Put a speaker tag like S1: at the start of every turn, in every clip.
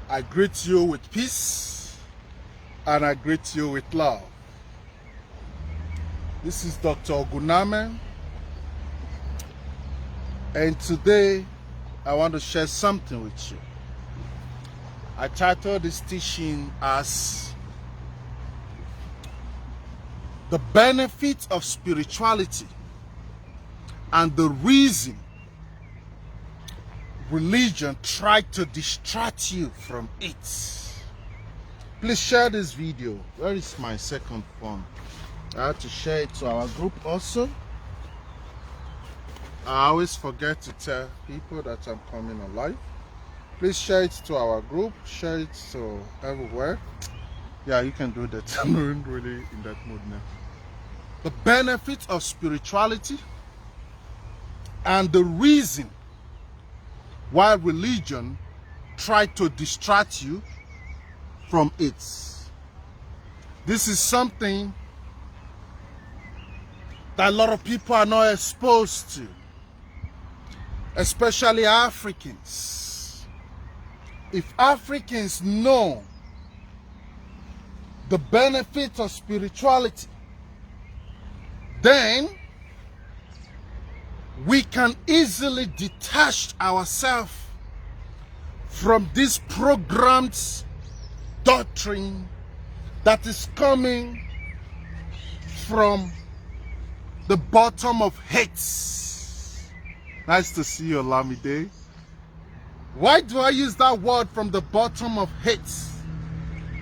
S1: I greet you with peace and I greet you with love. This is Dr. Oguname, and today I want to share something with you. I titled this teaching as The Benefit of Spirituality and the Reason Religion tried to distract you from it. Please share this video. Where is my second phone? I have to share it to our group also. I always forget to tell people that I'm coming on live. Please share it to our group. Share it to everywhere. Yeah, you can do that. I'm not really in that mood now. The benefit of spirituality and the reason why religion tried to distract you from it. This is something that a lot of people are not exposed to, especially Africans. If Africans know the benefit of spirituality, then we can easily detach ourselves from this programmed doctrine that is coming from the bottom of hate. Nice to see you, Olamide. Why do I use that word, from the bottom of hate?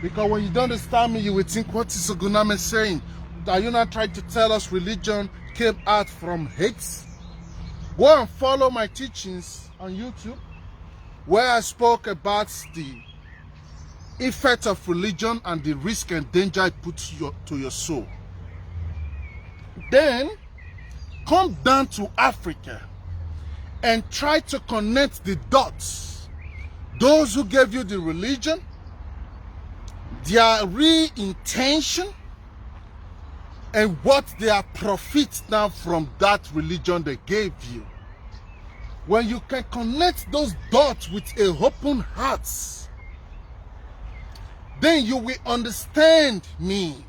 S1: Because when you don't understand me, you would think, what is Oguname saying? Are you not trying to tell us religion came out from hate? Go and follow my teachings on YouTube, where I spoke about the effect of religion and the risk and danger it puts to your soul. Then come down to Africa and try to connect the dots. Those who gave you the religion, their real intention, and what they are profit now from that religion they gave you. When you can connect those dots with a open heart, then you will understand me.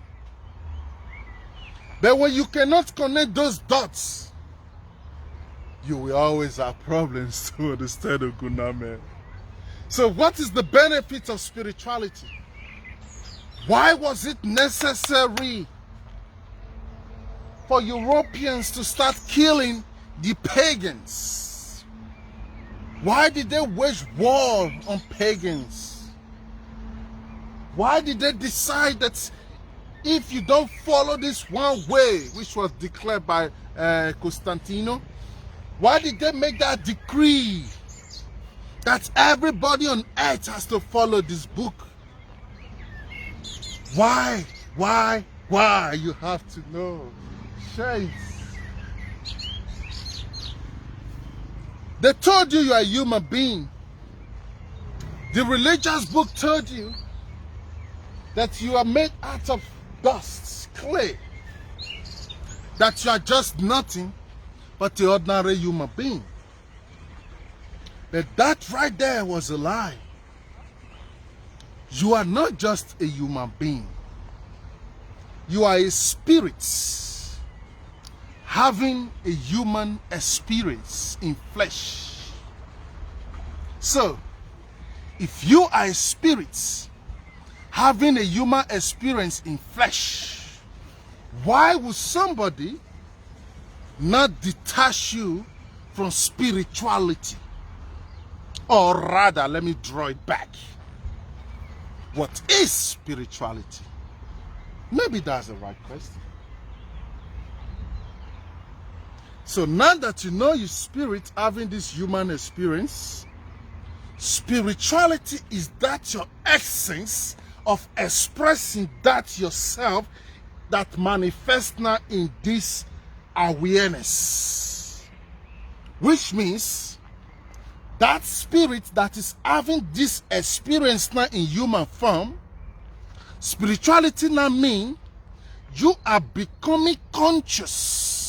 S1: But when you cannot connect those dots, you will always have problems to understand Oguname. So what is the benefit of spirituality? Why was it necessary for Europeans to start killing the pagans? Why did they wage war on pagans? Why did they decide that if you don't follow this one way, which was declared by Constantino, why did they make that decree that everybody on earth has to follow this book? Why? You have to know. Shades. They told you are a human being. The religious book told you that you are made out of dust, clay. That you are just nothing but an ordinary human being. But that right there was a lie. You are not just a human being. You are a spirit having a human experience in flesh. So, if you are a spirit having a human experience in flesh, why would somebody not detach you from spirituality? Or rather, let me draw it back. What is spirituality? Maybe that's the right question. So now that you know your spirit having this human experience, spirituality is that your essence of expressing that yourself that manifests now in this awareness. Which means that spirit that is having this experience now in human form, spirituality now means you are becoming conscious,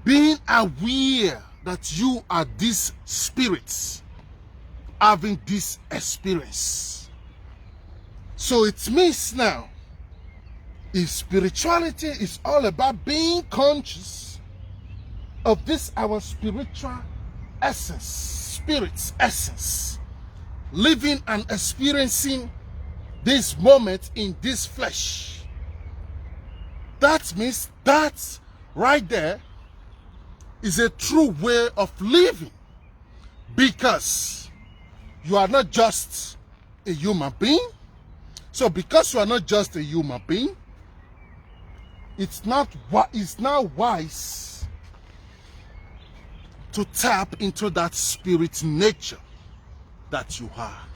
S1: being aware that you are this spirit. having this experience. So it means now, if spirituality is all about being conscious of this our spiritual essence, spirit's essence, living and experiencing this moment in this flesh, that means that right there is a true way of living, because you are not just a human being. So because you are not just a human being, it's now wise to tap into that spirit nature that you have.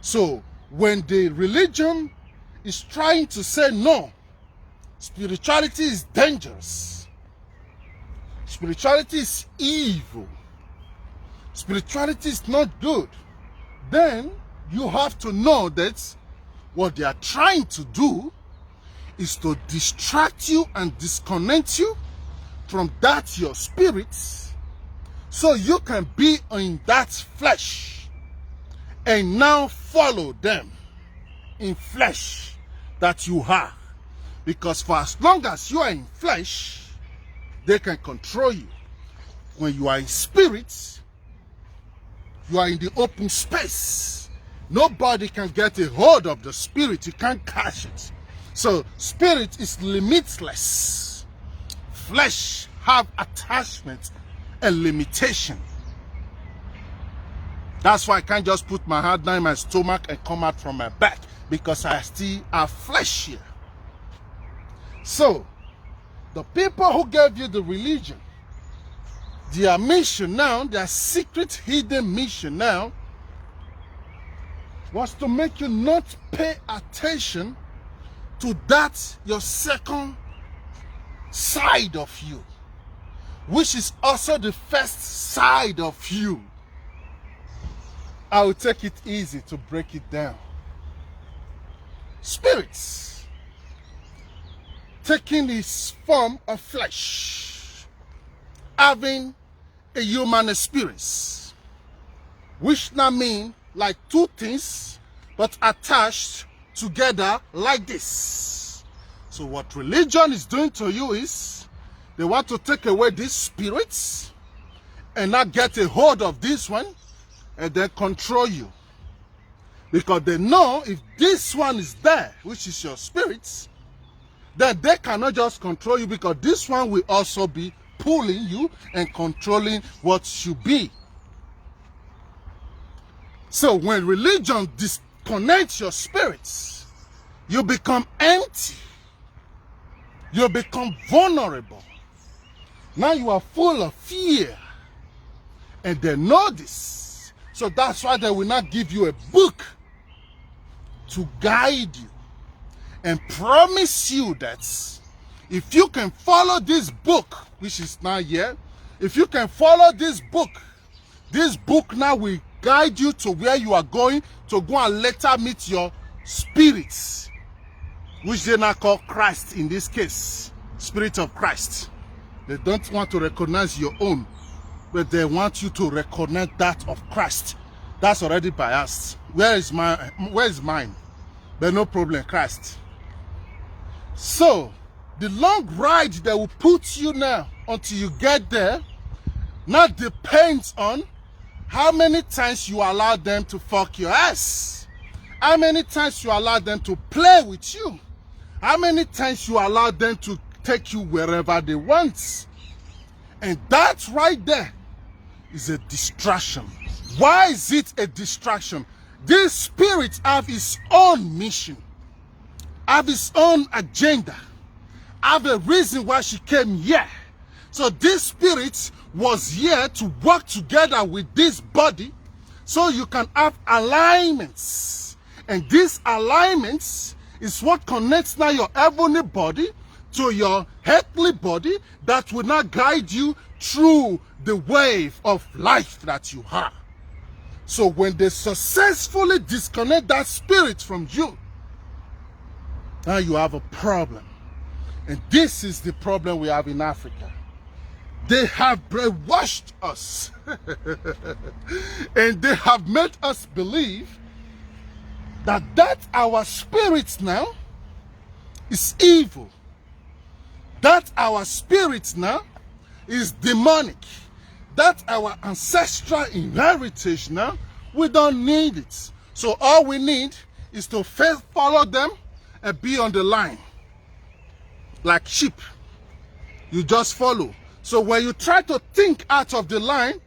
S1: So when the religion is trying to say no, spirituality is dangerous, spirituality is evil, spirituality is not good, then you have to know that what they are trying to do is to distract you and disconnect you from that your spirit, so you can be in that flesh and now follow them in flesh that you have. Because for as long as you are in flesh, they can control you. When you are in spirit, you are in the open space. Nobody can get a hold of the spirit. You can't catch it. So spirit is limitless. Flesh have attachment and limitation. That's why I can't just put my hand down in my stomach and come out from my back, because I still have flesh here. So the people who gave you the religion, their mission now, their secret hidden mission now, was to make you not pay attention to that your second side of you, which is also the first side of you. I will take it easy to break it down. Spirits taking this form of flesh, having a human experience, which now mean like two things but attached together like this. So what religion is doing to you is they want to take away these spirits and not get a hold of this one and then control you, because they know if this one is there, which is your spirits, then they cannot just control you, because this one will also be pulling you and controlling what you be. So when religion disconnects your spirits, you become empty. You become vulnerable. Now you are full of fear. And they know this. So that's why they will not give you a book to guide you and promise you that if you can follow this book, which is now here, if you can follow this book now will guide you to where you are going to go and later meet your spirits, which they now call Christ in this case, Spirit of Christ. They don't want to recognize your own, but they want you to recognize that of Christ. That's already biased. Where is mine? But no problem, Christ. So the long ride that will put you now until you get there now depends on how many times you allow them to fuck your ass, how many times you allow them to play with you, how many times you allow them to take you wherever they want. And that right there is a distraction. Why is it a distraction? This spirit have its own mission, have its own agenda, have a reason why she came here. So this spirit was here to work together with this body so you can have alignments. And these alignments is what connects now your heavenly body to your earthly body that will now guide you through the wave of life that you have. So when they successfully disconnect that spirit from you, now you have a problem. And this is the problem we have in Africa. They have brainwashed us. And they have made us believe that our spirits now is evil. That our spirits now is demonic. That our ancestral heritage now, we don't need it. So all we need is to first follow them and be on the line. Like sheep. You just follow. So when you try to think out of the line,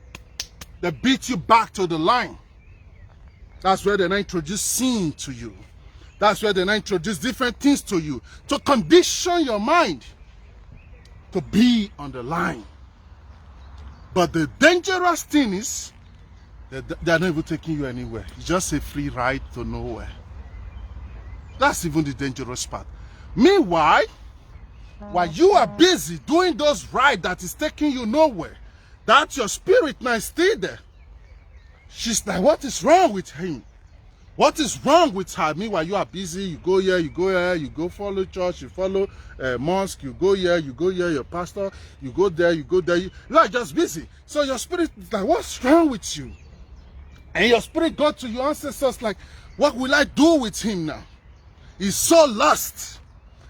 S1: they beat you back to the line. That's where they now introduce sin to you. That's where they now introduce different things to you to condition your mind to be on the line. But the dangerous thing is that they're not even taking you anywhere. It's just a free ride to nowhere. That's even the dangerous part. Meanwhile, while you are busy doing those rides that is taking you nowhere, that your spirit now is still there. She's like, what is wrong with him? What is wrong with her? Meanwhile, you are busy, you go here, you go here, you go follow church, you follow mosque, you go here, your pastor, you go there, you go there. You are just busy. So your spirit is like, what's wrong with you? And your spirit got to your ancestors like, what will I do with him now? He's so lost.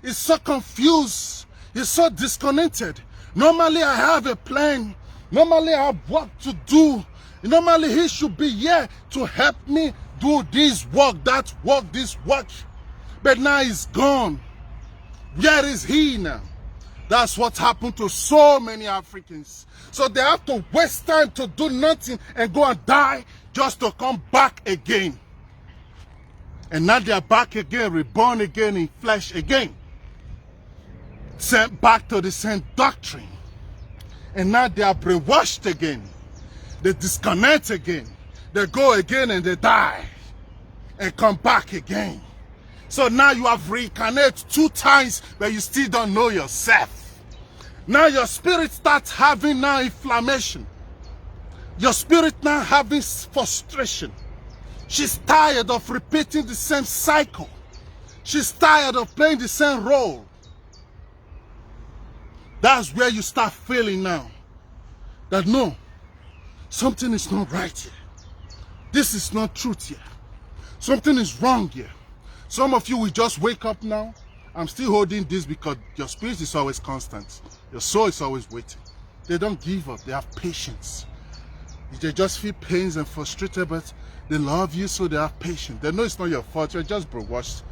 S1: He's so confused. He's so disconnected. Normally I have a plan. Normally I have work to do. Normally he should be here to help me do this work, that work, this work. But now he's gone. Where is he now? That's what happened to so many Africans. So they have to waste time to do nothing and go and die just to come back again. And now they are back again, reborn again in flesh again. Sent back to the same doctrine. And now they are brainwashed again. They disconnect again. They go again and they die. And come back again. So now you have reincarnated 2 times, but you still don't know yourself. Now your spirit starts having now inflammation. Your spirit now having frustration. She's tired of repeating the same cycle. She's tired of playing the same role. That's where you start feeling now that no, something is not right here. This is not truth here. Something is wrong here. Some of you will just wake up now. I'm still holding this because your spirit is always constant. Your soul is always waiting. They don't give up. They have patience. They just feel pains and frustrated, but they love you, so they have patience. They know it's not your fault. You're just brainwashed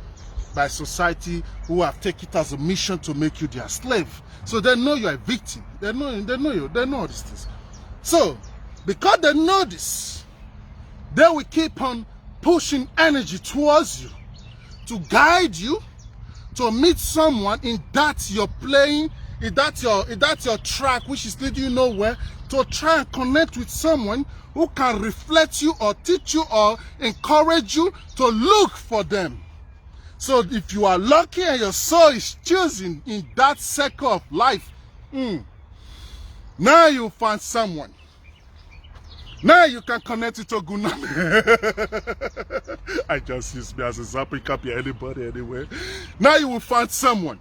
S1: by society who have taken it as a mission to make you their slave. So they know you're a victim. They know all these things. So, because they know this, they will keep on pushing energy towards you to guide you to meet someone in that you're playing, in that your track which is leading you nowhere, to try and connect with someone who can reflect you or teach you or encourage you to look for them. So if you are lucky and your soul is choosing in that circle of life, now you find someone. Now you can connect it to Oguname. I just use me as a example. It can be anybody, anywhere. Now you will find someone.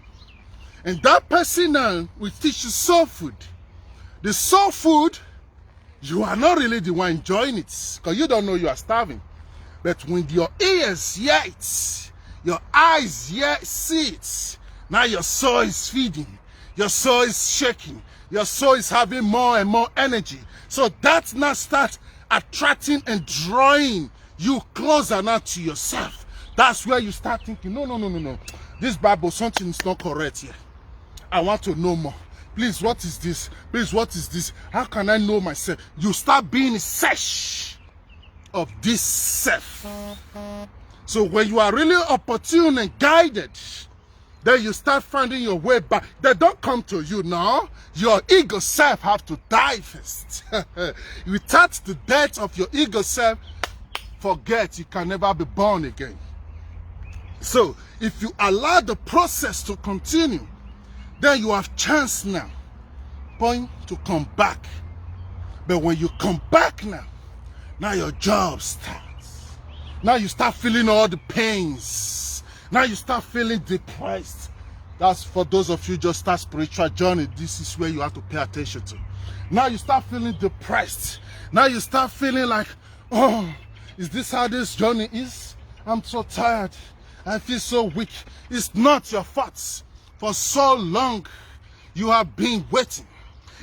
S1: And that person now will teach you soul food. The soul food, you are not really the one enjoying it because you don't know you are starving. But when your ears hear it, your eyes see it, now your soul is feeding. Your soul is shaking. Your soul is having more and more energy. So that now starts attracting and drawing you closer now to yourself. That's where you start thinking, no. This Bible, something is not correct here. I want to know more. Please, what is this? Please, what is this? How can I know myself? You start being in search of this self. So when you are really opportune and guided, then you start finding your way back. They don't come to you now. Your ego self have to die first. Without the death of your ego self, forget you can never be born again. So if you allow the process to continue, then you have chance now, point to come back. But when you come back now your job starts. Now you start feeling all the pains. Now you start feeling depressed. That's for those of you just start spiritual journey. This is where you have to pay attention to. Now you start feeling depressed. Now you start feeling like, oh, is this how this journey is? I'm so tired. I feel so weak. It's not your fault. For so long, you have been waiting.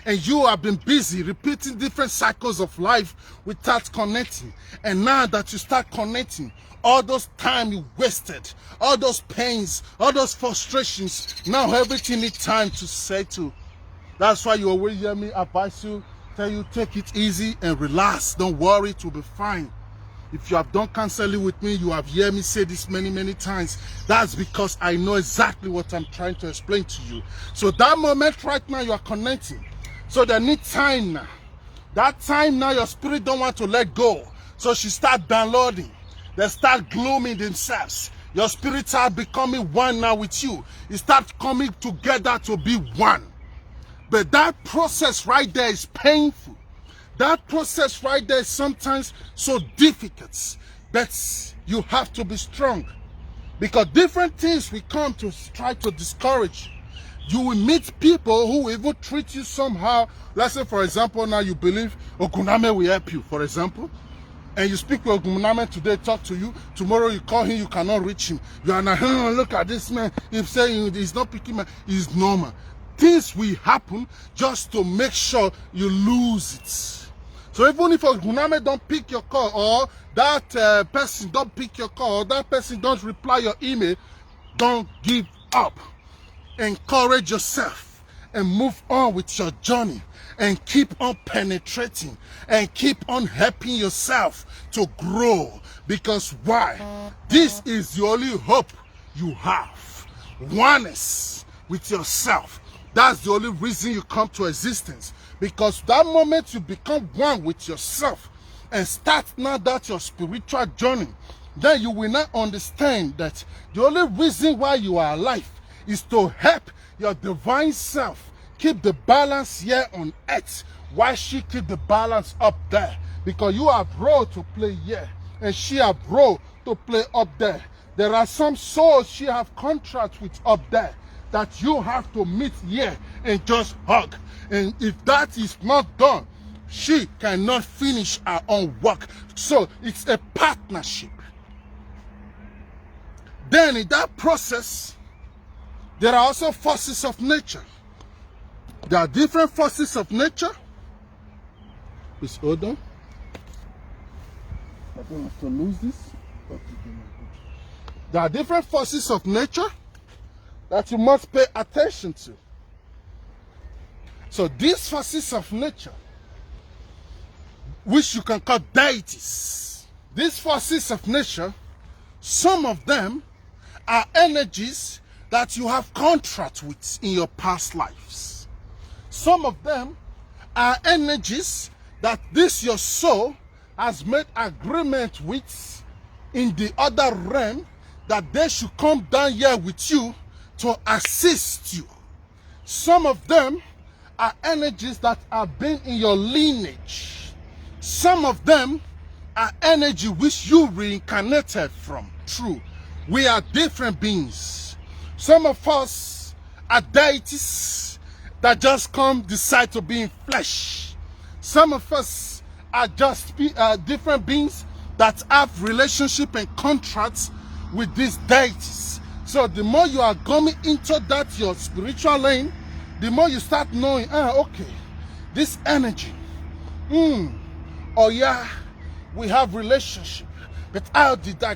S1: And you have been busy repeating different cycles of life without connecting. And now that you start connecting, all those time you wasted, all those pains, all those frustrations, now everything needs time to settle. That's why you always hear me advise you, tell you take it easy and relax. Don't worry, it will be fine. If you have done counseling with me, you have heard me say this many times. That's because I know exactly what I'm trying to explain to you. So that moment right now, you are connecting. So they need time now. That time now, your spirit don't want to let go. So she start downloading. They start glooming themselves. Your spirits are becoming one now with you. It starts coming together to be one. But that process right there is painful. That process right there is sometimes so difficult. But you have to be strong. Because different things will come to try to discourage you. You will meet people who will even treat you somehow. Let's say, for example, now you believe Oguname will help you, for example. And you speak with Oguname today, talk to you. Tomorrow you call him, you cannot reach him. You are now, oh, look at this man. If saying he's not picking man, it's normal. Things will happen just to make sure you lose it. So even if Oguname don't pick your call, or that person don't pick your call, or that person don't reply your email, don't give up. Encourage yourself and move on with your journey and keep on penetrating and keep on helping yourself to grow. Because why? This is the only hope you have. Oneness with yourself. That's the only reason you come to existence. Because that moment you become one with yourself and start now that your spiritual journey, then you will not understand that the only reason why you are alive is to help your divine self keep the balance here on earth while she keep the balance up there. Because you have role to play here and she have role to play up there. There are some souls she have contracts with up there that you have to meet here and just hug. And if that is not done, she cannot finish her own work. So it's a partnership. Then in that process, there are also forces of nature. There are different forces of nature. Please hold on. I don't have to lose this. There are different forces of nature that you must pay attention to. So these forces of nature, which you can call deities, these forces of nature, some of them are energies that you have contract with in your past lives. Some of them are energies that this your soul has made agreement with in the other realm, that they should come down here with you to assist you. Some of them are energies that have been in your lineage. Some of them are energy which you reincarnated from. True, we are different beings. Some of us are deities that just decide to be in flesh. Some of us are just different beings that have relationship and contracts with these deities. So the more you are going into that your spiritual lane, the more you start knowing, okay, this energy, oh yeah, we have relationship, but how did I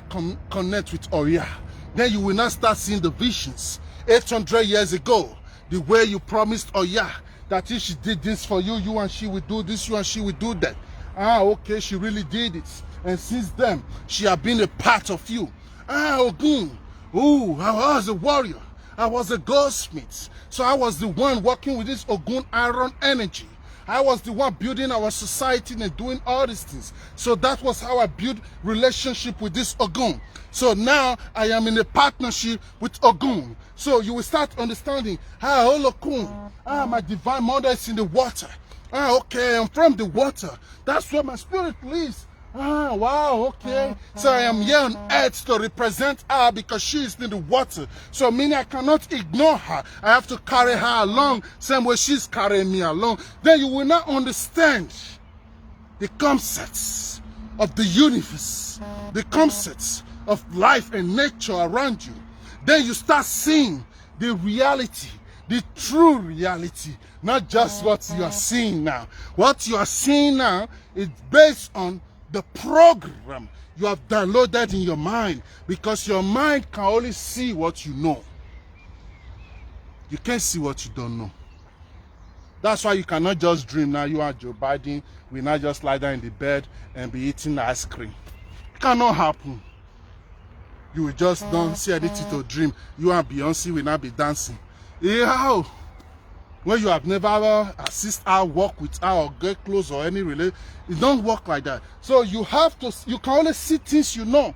S1: connect with oh yeah? Then you will not start seeing the visions. 800 years ago, the way you promised oh yeah, that if she did this for you, you and she would do this, you and she would do that. Okay, she really did it. And since then, she has been a part of you. Ogun, I was a warrior. I was a goldsmith. So I was the one working with this Ogun iron energy. I was the one building our society and doing all these things. So that was how I built relationship with this Ogun. So now I am in a partnership with Ogun. So you will start understanding, Olokun, my divine mother is in the water. Okay, I'm from the water. That's where my spirit lives. Ah, wow, okay. So I am here on earth to represent her because she is in the water. So meaning I cannot ignore her. I have to carry her along, same way she's carrying me along. Then you will not understand the concepts of the universe, the concepts of life and nature around you. Then you start seeing the reality, the true reality, not just what you are seeing now. What you are seeing now is based on the program you have downloaded in your mind, because your mind can only see what you know. You can't see what you don't know. That's why you cannot just dream now. You are Joe Biden, will not just lie down in the bed and be eating ice cream. It cannot happen. You will just don't see anything to dream. You and Beyonce will not be dancing. Yeah. When you have never assist her, work with her, or get close or any relation, it don't work like that. So you have to, you can only see things you know.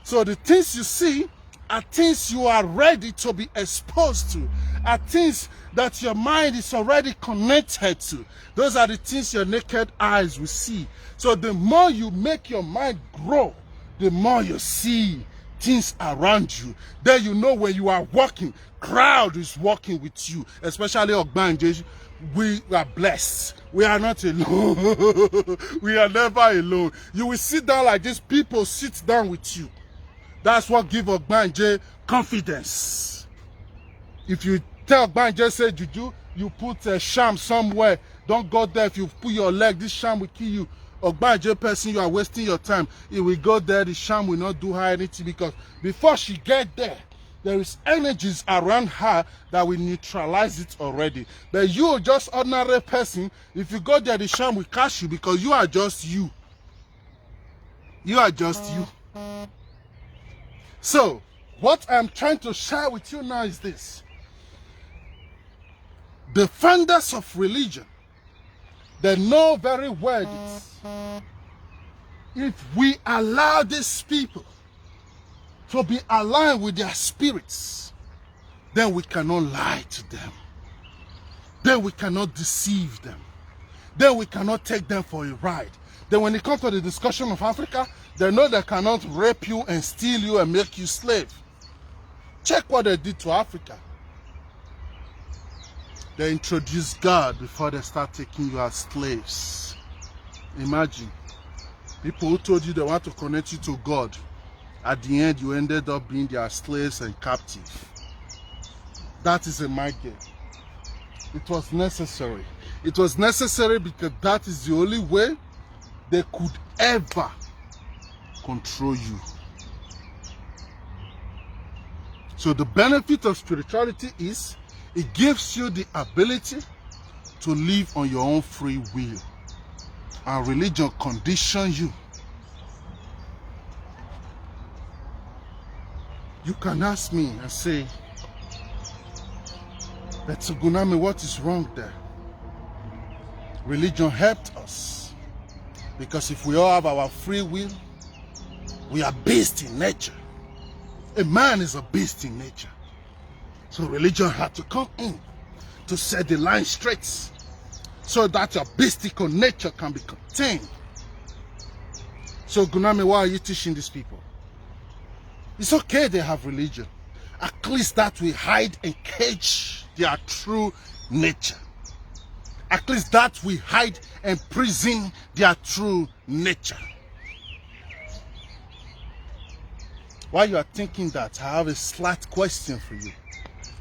S1: So the things you see are things you are ready to be exposed to, are things that your mind is already connected to. Those are the things your naked eyes will see. So the more you make your mind grow, the more you see things around you. Then you know when you are walking, crowd is walking with you, especially Ogbanje. We are blessed. We are not alone. We are never alone. You will sit down like this, people sit down with you. That's what gives Ogbanje confidence. If you tell Ogbanje, say, Juju, you put a sham somewhere, don't go there. If you put your leg, this sham will kill you. Ogbanje person, you are wasting your time. It will go there, the sham will not do her anything, because before she get there, there is energies around her that will neutralize it already. But you, just ordinary person, if you go there, the sham will catch you, because you are just you. You are just you. So, what I'm trying to share with you now is this. The founders of religion, they know very well this. If we allow these people to be aligned with their spirits, then we cannot lie to them. Then we cannot deceive them. Then we cannot take them for a ride. Then when it comes to the discussion of Africa, they know they cannot rape you and steal you and make you slave. Check what they did to Africa. They introduced God before they start taking you as slaves. Imagine. People who told you they want to connect you to God, at the end you ended up being their slaves and captive. That is a mind game. It was necessary. It was necessary because that is the only way they could ever control you. So the benefit of spirituality is it gives you the ability to live on your own free will. And religion conditions you. You can ask me and say, but Oguname, what is wrong there? Religion helped us. Because if we all have our free will, we are beasts in nature. A man is a beast in nature. So religion had to come in to set the line straight so that your beastical nature can be contained. So Oguname, why are you teaching these people? It's okay they have religion. At least that will hide and cage their true nature. At least that will hide and prison their true nature. While you are thinking that, I have a slight question for you.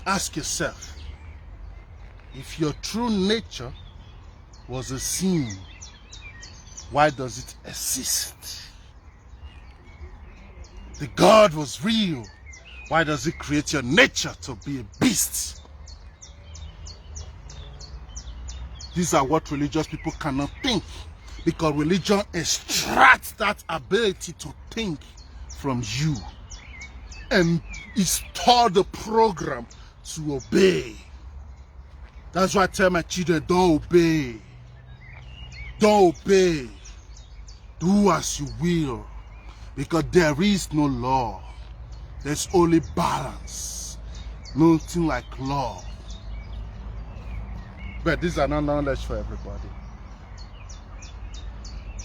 S1: Ask yourself, if your true nature was a sin, why does it exist? The God was real. Why does it create your nature to be a beast? These are what religious people cannot think, because religion extracts that ability to think from you and install the program to obey. That's why I tell my children, don't obey. Don't obey. Do as you will, because there is no law. There's only balance. Nothing like law. But these are not knowledge for everybody.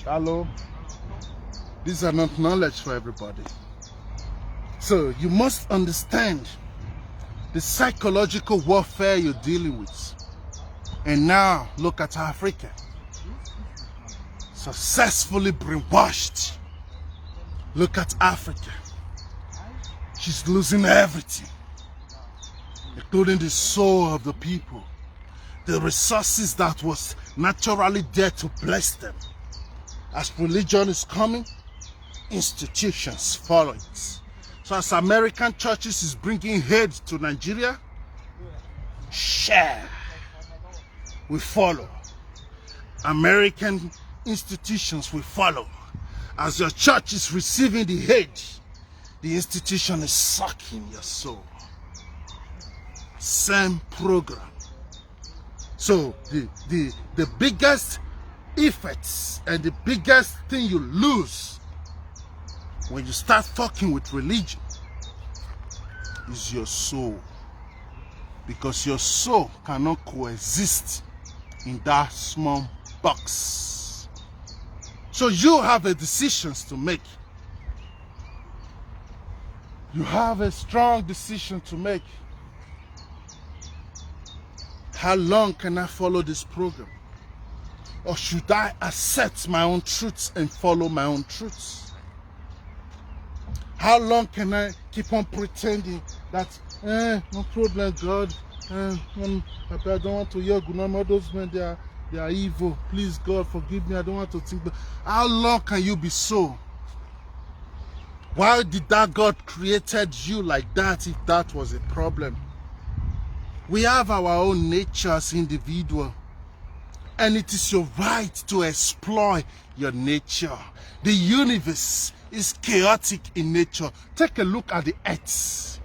S1: Shalom. These are not knowledge for everybody. So you must understand the psychological warfare you're dealing with. And now look at Africa. Successfully brainwashed. Look at Africa. She's losing everything, including the soul of the people. The resources that was naturally there to bless them. As religion is coming, institutions follow it. So as American churches is bringing aid to Nigeria, share, we follow. American institutions will follow. As your church is receiving the aid, the institution is sucking your soul. Same program. So the biggest effects and the biggest thing you lose when you start fucking with religion is your soul. Because your soul cannot coexist in that small box. So you have a decision to make. You have a strong decision to make. How long can I follow this program? Or should I accept my own truths and follow my own truths? How long can I keep on pretending that, no problem, God, I don't want to hear Oguname, all those men, they are evil. Please, God, forgive me, I don't want to think. How long can you be so? Why did that God created you like that if that was a problem? We have our own nature as individuals, and it is your right to exploit your nature. The universe is chaotic in nature. Take a look at the earth.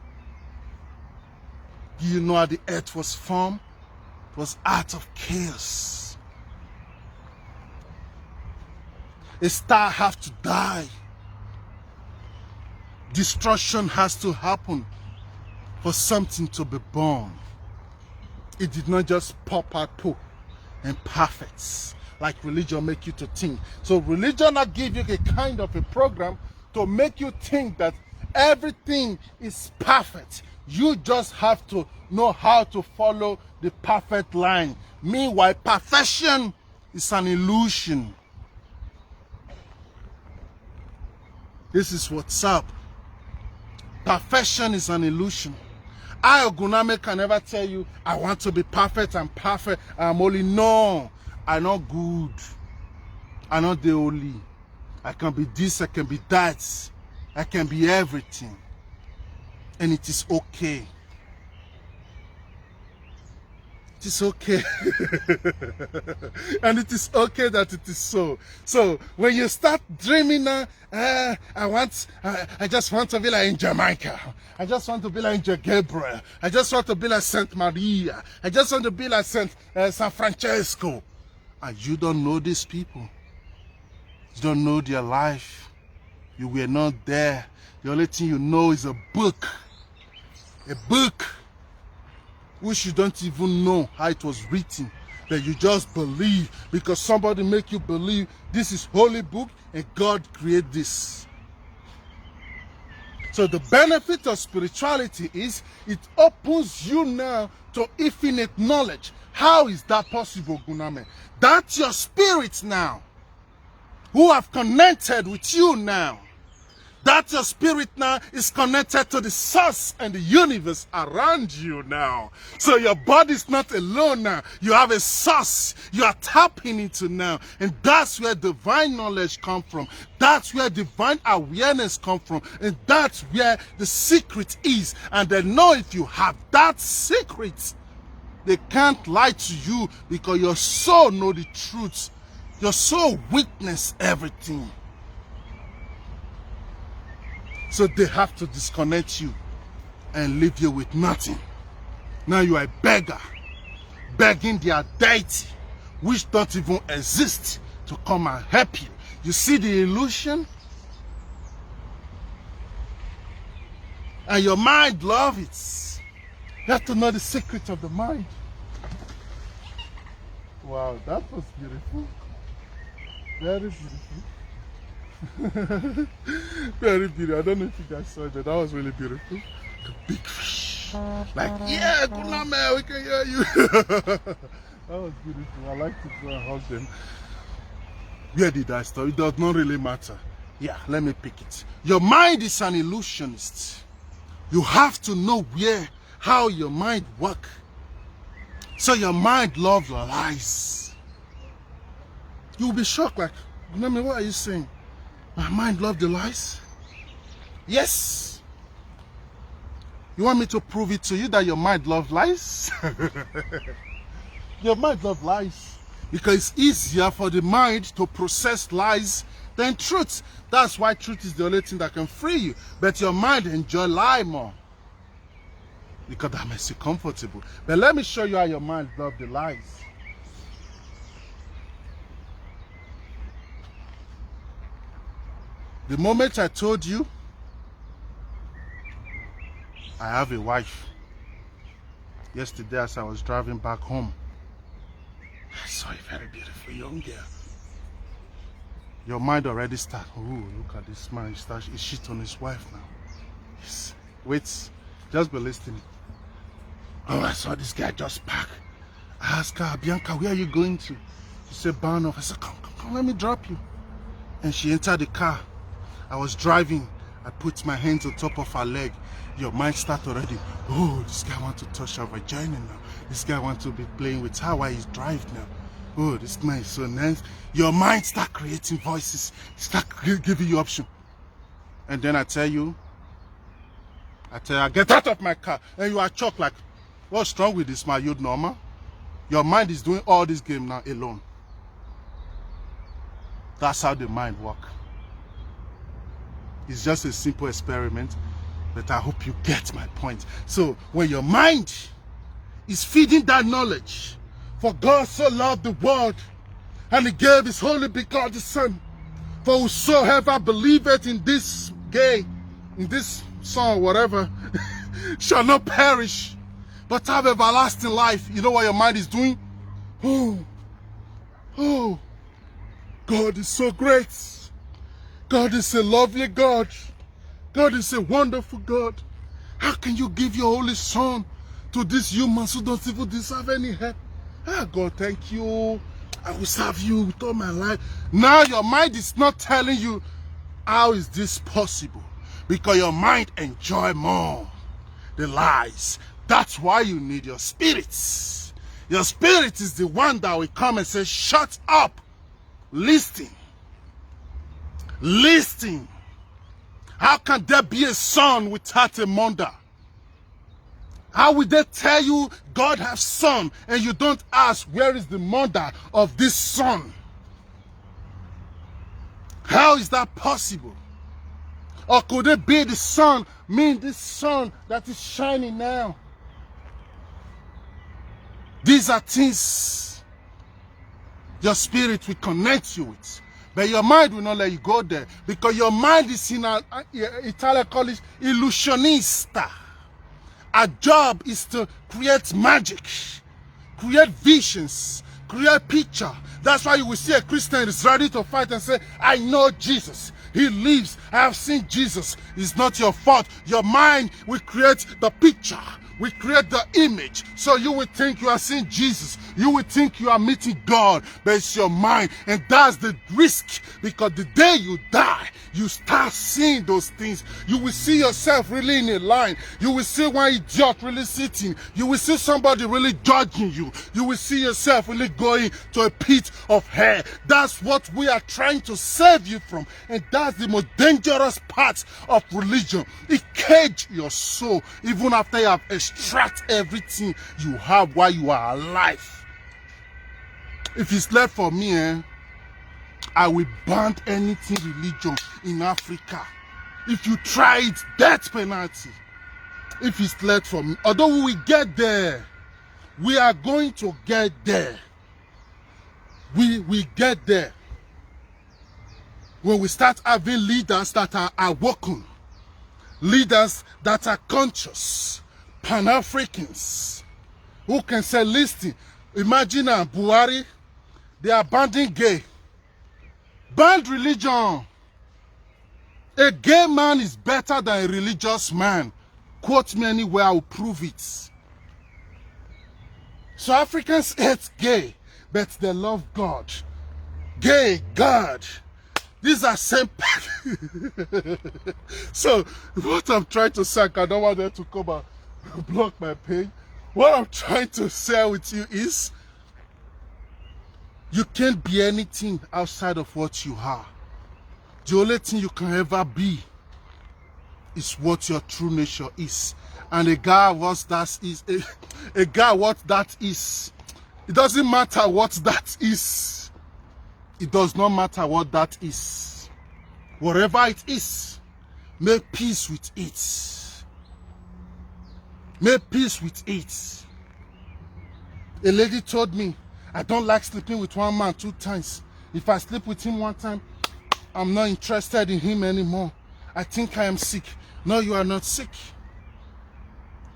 S1: Do you know how the earth was formed? It was out of chaos. A star has to die. Destruction has to happen for something to be born. It did not just pop out and perfect like religion make you to think. So religion will give you a kind of a program to make you think that everything is perfect. You just have to know how to follow the perfect line. Meanwhile, perfection is an illusion. This is what's up. Perfection is an illusion. I, Oguname, can never tell you, I want to be perfect, I'm perfect, I'm holy. No, I'm not good. I'm not the holy. I can be this, I can be that. I can be everything. And it is okay. It is okay. And it is okay that it is so. So when you start dreaming now, I just want to be like in Jamaica. I just want to be like Angel Gabriel. I just want to be like Saint Maria. I just want to be like San Francesco. And you don't know these people. You don't know their life. You were not there. The only thing you know is a book. A book which you don't even know how it was written, that you just believe because somebody make you believe this is holy book and God created this. So the benefit of spirituality is it opens you now to infinite knowledge. How is that possible, Oguname? That's your spirit now, who have connected with you now. That your spirit now is connected to the source and the universe around you now. So your body is not alone now. You have a source you are tapping into now. And that's where divine knowledge comes from. That's where divine awareness comes from. And that's where the secret is. And they know if you have that secret, they can't lie to you because your soul knows the truth. Your soul witness everything. So they have to disconnect you and leave you with nothing. Now you are a beggar, begging their deity, which don't even exist, to come and help you. You see the illusion? And your mind loves it. You have to know the secret of the mind. Wow, that was beautiful. Very beautiful. Very beautiful. I don't know if you guys saw it, but that was really beautiful. The big fish. Like, yeah, Oguname, we can hear you. That was beautiful. I like to go and hug them. Where did I stop? It does not really matter. Yeah, let me pick it. Your mind is an illusionist. You have to know how your mind works. So your mind loves lies. You'll be shocked, like, Oguname, what are you saying? My mind loves the lies? Yes. You want me to prove it to you that your mind loves lies? Your mind loves lies. Because it's easier for the mind to process lies than truth. That's why truth is the only thing that can free you. But your mind enjoys lie more. Because that makes you comfortable. But let me show you how your mind loves the lies. The moment I told you I have a wife, yesterday as I was driving back home, I saw a very beautiful young girl. Your mind already starts, oh, look at this man, he shit on his wife now. Yes. Wait, just be listening. Oh, I saw this guy just park. I asked her, Bianca, where are you going to? She said, Barn. I said, come, let me drop you. And she entered the car. I was driving. I put my hands on top of her leg. Your mind starts already. Oh, this guy wants to touch her vagina now. This guy wants to be playing with her while he's driving now. Oh, this man is so nice. Your mind starts creating voices. Start giving you options. And then I tell you, get out of my car. And you are shocked like, what's wrong with this man? You normal? Your mind is doing all this game now alone. That's how the mind works. It's just a simple experiment, but I hope you get my point. So when your mind is feeding that knowledge, for God so loved the world, and he gave his only begotten Son, for whosoever believeth in this song, whatever, shall not perish, but have everlasting life. You know what your mind is doing? Oh, God is so great. God is a lovely God. God is a wonderful God. How can you give your Holy Son to these humans who don't even deserve any help? Ah, God, thank you. I will serve you with all my life. Now your mind is not telling you, how is this possible? Because your mind enjoys more the lies. That's why you need your spirits. Your spirit is the one that will come and say, shut up. Listen. Listen. How can there be a son without a mother? How will they tell you God has son and you don't ask where is the mother of this son? How is that possible? Or could it be the sun, this sun that is shining now? These are things your spirit will connect you with. But your mind will not let you go there. Because your mind is in Italian call it illusionista. Our job is to create magic, create visions, create picture. That's why you will see a Christian is ready to fight and say, I know Jesus. He lives. I have seen Jesus. It's not your fault. Your mind will create the picture. We create the image. So you will think you are seeing Jesus. You will think you are meeting God. But it's your mind. And that's the risk. Because the day you die, you start seeing those things. You will see yourself really in a line. You will see one idiot really sitting. You will see somebody really judging you. You will see yourself really going to a pit of hell. That's what we are trying to save you from. And that's the most dangerous part of religion. It cages your soul even after you have extract everything you have while you are alive. If it's left for me, I will ban anything religion in Africa. If you try it, death penalty. If it's left for me, although we will get there, we are going to get there. We will get there. When we start having leaders that are awoken, leaders that are conscious, Pan-Africans, who can say, listen, imagine Buhari, they are banning gay, banned religion, A gay man is better than a religious man. Quote me anywhere, I will prove it. So Africans hate gay, but they love God. Gay, God. These are same. So what I'm trying to say, I don't want them to come and block my page. What I'm trying to say with you is, you can't be anything outside of what you are. The only thing you can ever be is what your true nature is. And a guy what that is, a guy what that is. It doesn't matter what that is. It does not matter what that is. Whatever it is, make peace with it. Make peace with it. A lady told me, I don't like sleeping with one man 2 times. If I sleep with him 1 time, I'm not interested in him anymore. I think I am sick. No, you are not sick.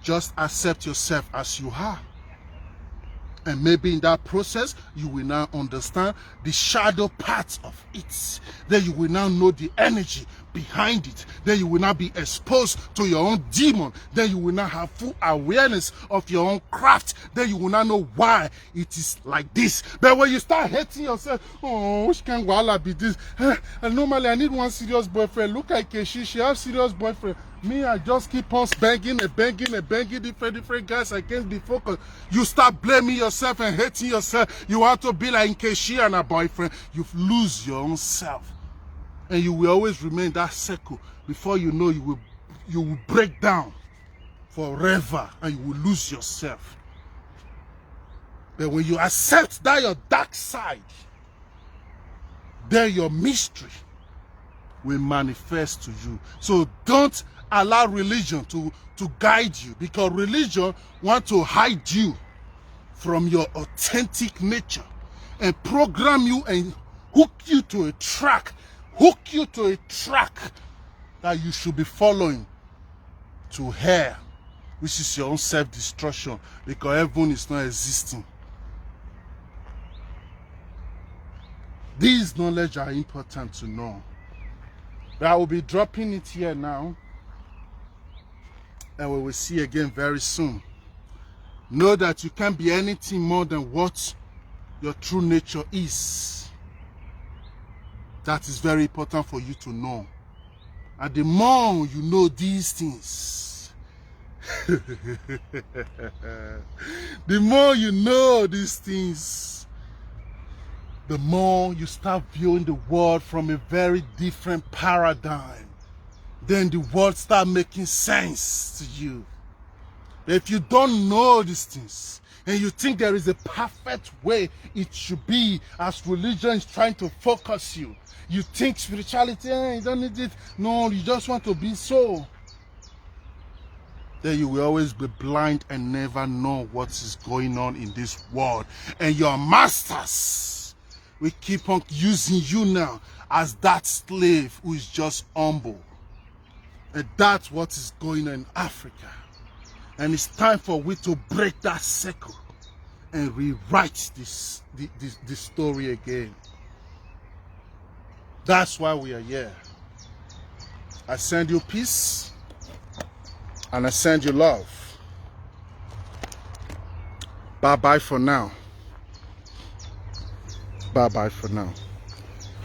S1: Just accept yourself as you are. And maybe in that process, you will now understand the shadow parts of it. Then you will now know the energy behind it. Then you will now be exposed to your own demon. Then you will now have full awareness of your own craft. Then you will now know why it is like this. But when you start hating yourself, oh, which can wahala be this? And normally I need one serious boyfriend. Look like she has serious boyfriend. Me, I just keep on banging different guys. I can't be focused. You start blaming yourself and hating yourself. You want to be like Nkechi and a boyfriend. You lose your own self. And you will always remain that circle. Before you know, you will break down forever and you will lose yourself. But when you accept that your dark side, then your mystery will manifest to you. So don't allow religion to guide you, because religion wants to hide you from your authentic nature and program you and hook you to a track that you should be following to hell, which is your own self-destruction, because heaven is not existing. These knowledge are important to know. But I will be dropping it here now, and we will see again very soon. Know that you can't be anything more than what your true nature is. That is very important for you to know. And the more you know these things, the more you know these things, the more you start viewing the world from a very different paradigm. Then the world start making sense to you. But if you don't know these things, and you think there is a perfect way it should be, as religion is trying to focus you, you think spirituality, you don't need it. No, you just want to be so. Then you will always be blind and never know what is going on in this world. And your masters will keep on using you now as that slave who is just humble. And that's what is going on in Africa. And it's time for we to break that circle and rewrite this story again. That's why we are here. I send you peace and I send you love. Bye-bye for now. Bye-bye for now.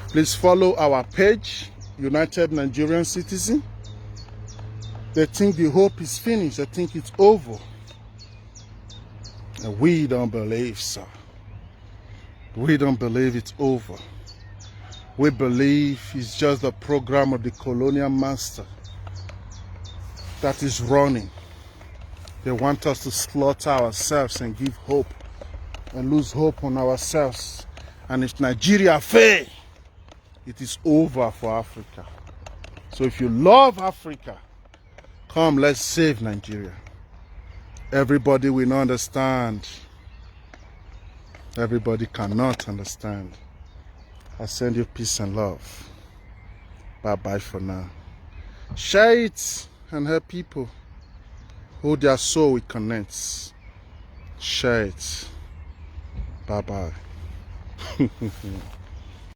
S1: Please follow our page, United Nigerian Citizen. They think the hope is finished. They think it's over. And we don't believe so. We don't believe it's over. We believe it's just the program of the colonial master that is running. They want us to slaughter ourselves and give hope and lose hope on ourselves. And if Nigeria fails, it is over for Africa. So if you love Africa, come, let's save Nigeria. Everybody will not understand. Everybody cannot understand. I send you peace and love. Bye-bye for now. Share it and help people who their soul will connect. Share it. Bye-bye.